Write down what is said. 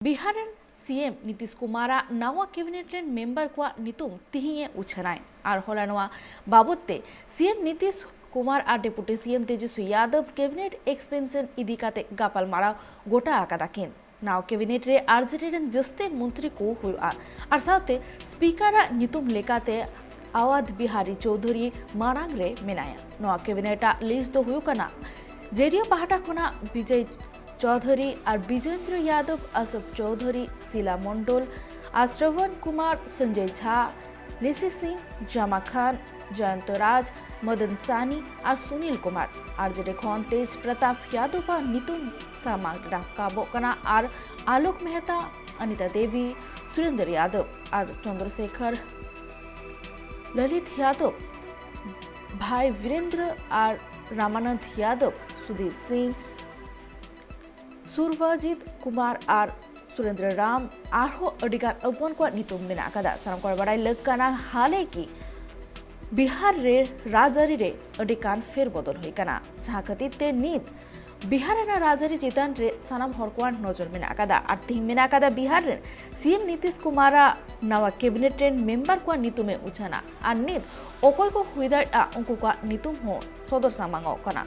Bihar CM Nitish Kumar नवा cabinet member को नितुम तिहिए उछनाय और होलानवा बाबदते सीएम नीतीश कुमार और deputy CM Tejashwi Yadav cabinet expansion इदिकाते Gopal मारा गोटा आकादाकिन नाव कैबिनेट रे आरजेडी जस्ते मंत्री को हुआ और साथे स्पीकर नितुम लेकाते आवाद बिहारी चौधरी मारांग रे मेनाया नवा कैबिनेट लिस्ट दो हुआ जेडीयू पाहाटा खोना विजय चौधरी और विजेंद्र यादव अशोक चौधरी शीला मंडल आश्रवण कुमार संजय झा लेसी सिंह जामा खान जयंत राज मदन सानी और सुनील कुमार आरजेडी खन तेज प्रताप यादव नितुम सामाग्रा काबोकना और आलोक मेहता अनिता देवी सुरेंद्र यादव और चंद्रशेखर ललित यादव भाई वीरेंद्र और रामानंद यादव सुधीर सिंह सुरवजीत कुमार और सुरेंद्र राम अडिगार अगुवन को नितुम मेना कदा साराम को बड़ाई लगकाना हाले की बिहार रे राजारी रे अडिकान फेर बदल होई कना जहां खतिर ते नीत बिहार ना राजारी चेतन रे सानाम हरकुआन नजर मेना कदा और तिहिं मेना कदा बिहार रे सीएम नीतीश कुमार नवा कैबिनेट रे मेंबर को नितुमे उछाना और नीत ओकोय को हुइदार उनको को नितुम हो सदर सामांगो कना।